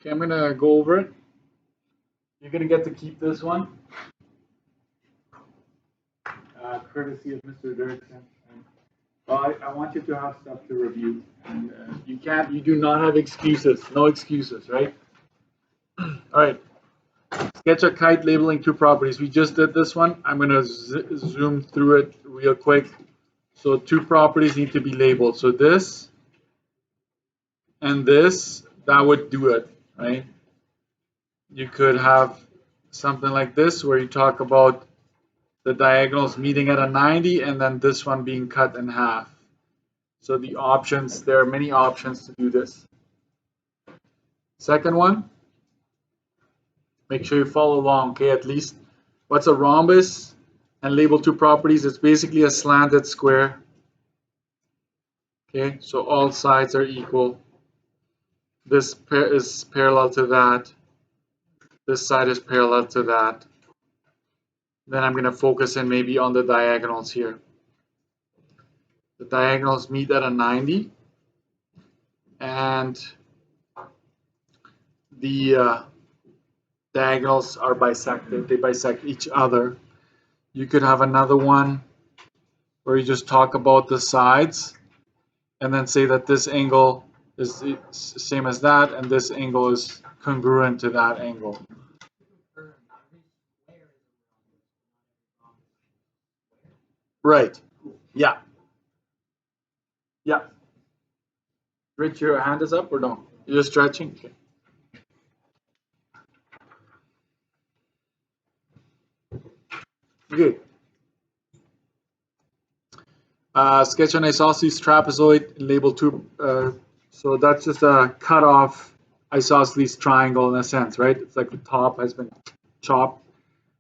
Okay, I'm gonna go over it. You're gonna get to keep this one, courtesy of Mr. Dirksen. I want you to have stuff to review, and you do not have excuses, no excuses, right? All right. Sketch a kite labeling two properties. We just did this one. I'm gonna zoom through it real quick. So two properties need to be labeled. So this and this, that would do it, right? You could have something like this where you talk about the diagonals meeting at a 90 and then this one being cut in half. So the options, there are many options to do this. Second one, make sure you follow along, okay, at least. What's a rhombus? And label two properties. It's basically a slanted square. Okay, so all sides are equal. This is parallel to that. This side is parallel to that. Then I'm going to focus in maybe on the diagonals here. The diagonals meet at a 90. And the diagonals are bisected. They bisect each other. You could have another one where you just talk about the sides and then say that this angle is the same as that and this angle is congruent to that angle. Right. Yeah. Yeah. Rich, your hand is up or no? You're just stretching? Okay. Okay. Sketch an isosceles trapezoid and label two. So that's just a cut off isosceles triangle in a sense, right? It's like the top has been chopped.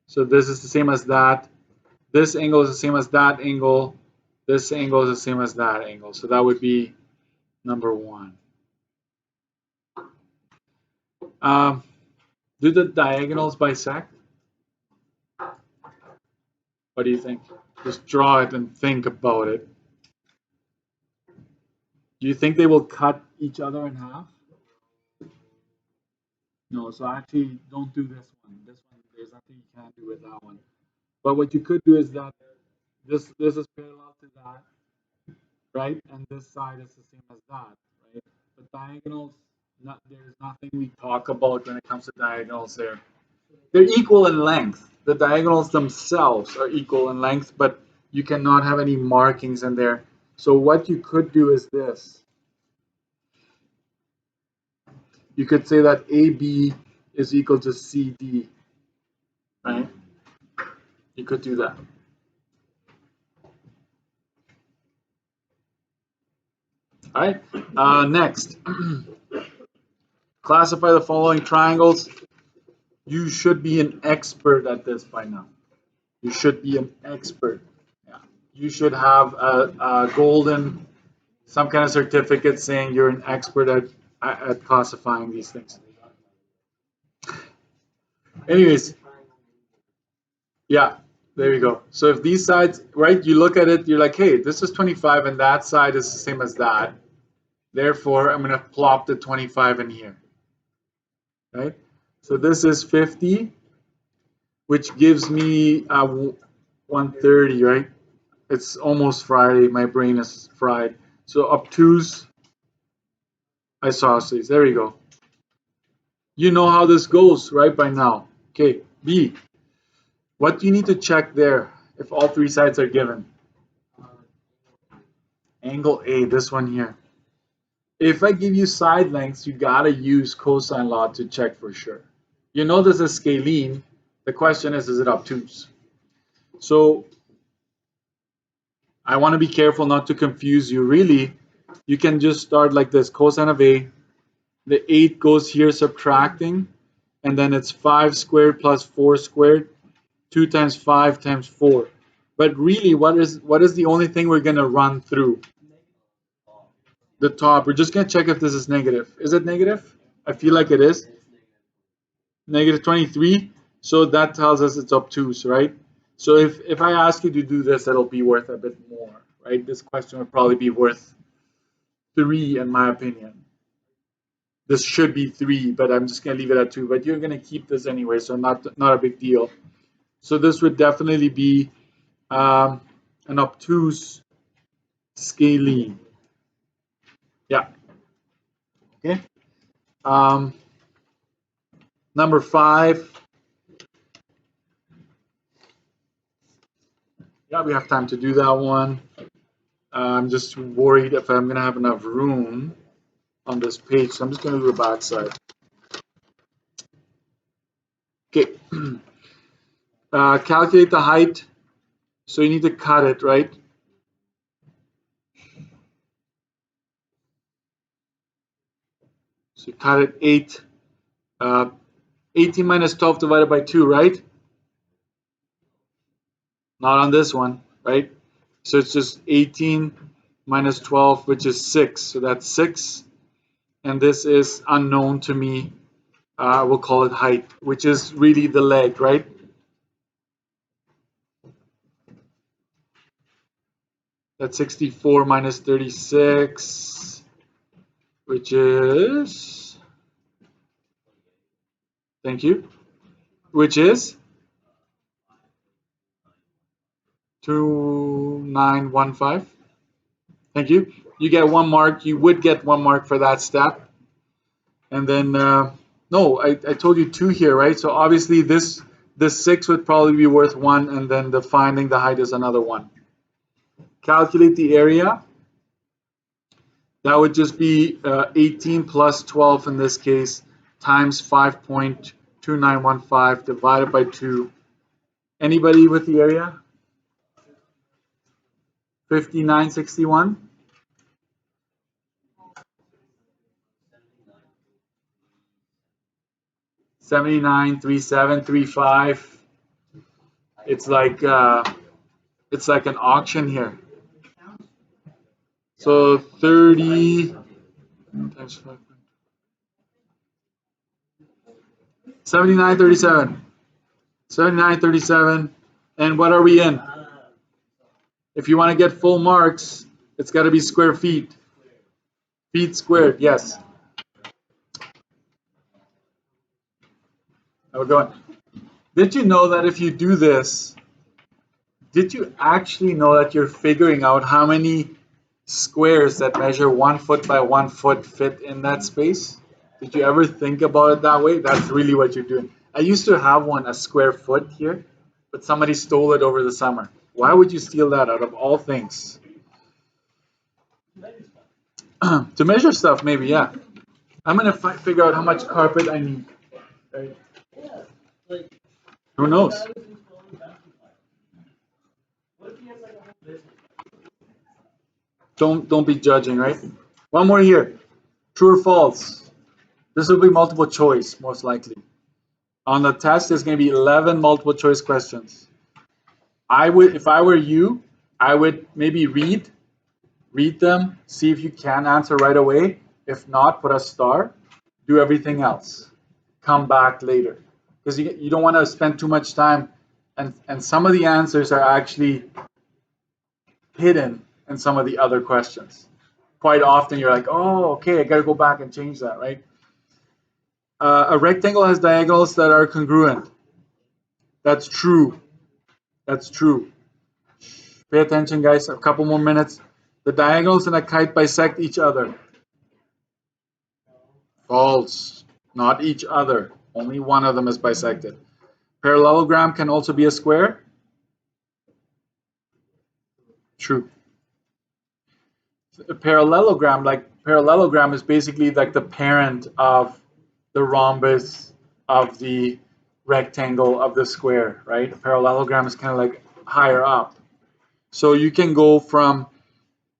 So this is the same as that. This angle is the same as that angle. This angle is the same as that angle. So that would be number one. Do the diagonals bisect? What do you think? Just draw it and think about it. Do you think they will cut each other in half? No, so actually don't do this one. This one, there's nothing you can do with that one. But what you could do is that this is parallel to that, right? And this side is the same as that, right? But diagonals, there's nothing we talk about when it comes to diagonals there. They're equal in length. The diagonals themselves are equal in length, but you cannot have any markings in there. So what you could do is this. You could say that AB is equal to CD, right? You could do that. All right, next. Classify the following triangles. You should be an expert at this by now. You should be an expert. Yeah. You should have a golden, some kind of certificate saying you're an expert at classifying these things. Anyways, yeah, there you go. So if these sides, right, you look at it, you're like, hey, this is 25 and that side is the same as that. Therefore, I'm going to plop the 25 in here. Right? So this is 50, which gives me 130, right? It's almost Friday. My brain is fried. So obtuse isosceles. There you go. You know how this goes right by now. Okay, B. What do you need to check there if all three sides are given? Angle A, this one here. If I give you side lengths, you gotta use cosine law to check for sure. You know this is scalene. The question is it obtuse? So I want to be careful not to confuse you. Really, you can just start like this. Cosine of A, the 8 goes here subtracting, and then it's 5 squared plus 4 squared, 2 times 5 times 4. But really, what is the only thing we're going to run through? The top. We're just going to check if this is negative. Is it negative? I feel like it is. Negative 23. So that tells us it's obtuse, right? So if I ask you to do this, it'll be worth a bit more, right? This question would probably be worth 3 in my opinion. This should be 3, but I'm just going to leave it at 2. But you're going to keep this anyway, so not a big deal. So this would definitely be an obtuse scalene. Yeah. Okay. Number 5. Yeah, we have time to do that one. I'm just worried if I'm going to have enough room on this page, so I'm just going to do the back side. Okay. Calculate the height. So you need to cut it, right? So you cut it 8. 18 minus 12 divided by 2, right? Not on this one, right? So it's just 18 minus 12, which is 6. So that's 6. And this is unknown to me. We'll call it height, which is really the leg, right? That's 64 minus 36, which is, thank you, which is 2915. Thank you. You get 1 mark. You would get 1 mark for that step. And then, no, I told you 2 here, right? So obviously this 6 would probably be worth 1, and then the finding the height is another 1. Calculate the area. That would just be 18 plus 12 in this case times 5.2915 divided by 2. Anybody with the area? 5961? 793735. It's like an auction here. So 30 times 5. 7937. 7937. And what are we in? If you want to get full marks, it's got to be square feet. Feet squared, yes. Now we're going. Did you know that if you do this, did you actually know that you're figuring out how many squares that measure 1 foot by 1 foot fit in that space? Did you ever think about it that way? That's really what you're doing. I used to have one, a square foot here, but somebody stole it over the summer. Why would you steal that out of all things? To measure stuff, maybe, yeah. I'm going to figure out how much carpet I need. Right? Who knows? Don't be judging, right? One more here. True or false? This will be multiple choice, most likely. On the test, there's going to be 11 multiple choice questions. If I were you, I would maybe read them, see if you can answer right away. If not, put a star. Do everything else. Come back later. Because you don't want to spend too much time, and some of the answers are actually hidden in some of the other questions. Quite often you're like, oh, okay, I got to go back and change that, right? A rectangle has diagonals that are congruent. That's true. That's true. Pay attention, guys. A couple more minutes. The diagonals in a kite bisect each other. False. Not each other. Only one of them is bisected. Parallelogram can also be a square. True. A parallelogram is basically like the parent of the rhombus, of the rectangle, of the square, right? A parallelogram is kind of like higher up. So you can go from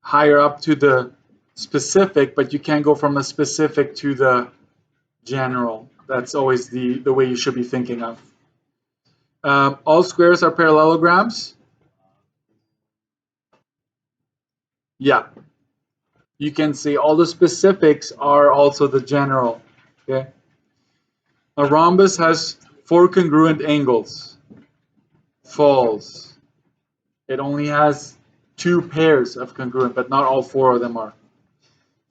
higher up to the specific, but you can't go from the specific to the general. That's always the way you should be thinking of. All squares are parallelograms. Yeah. You can say all the specifics are also the general. Okay. A rhombus has 4 congruent angles. False. It only has 2 pairs of congruent, but not all 4 of them are.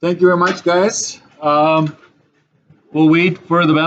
Thank you very much, guys. We'll wait for the ballot.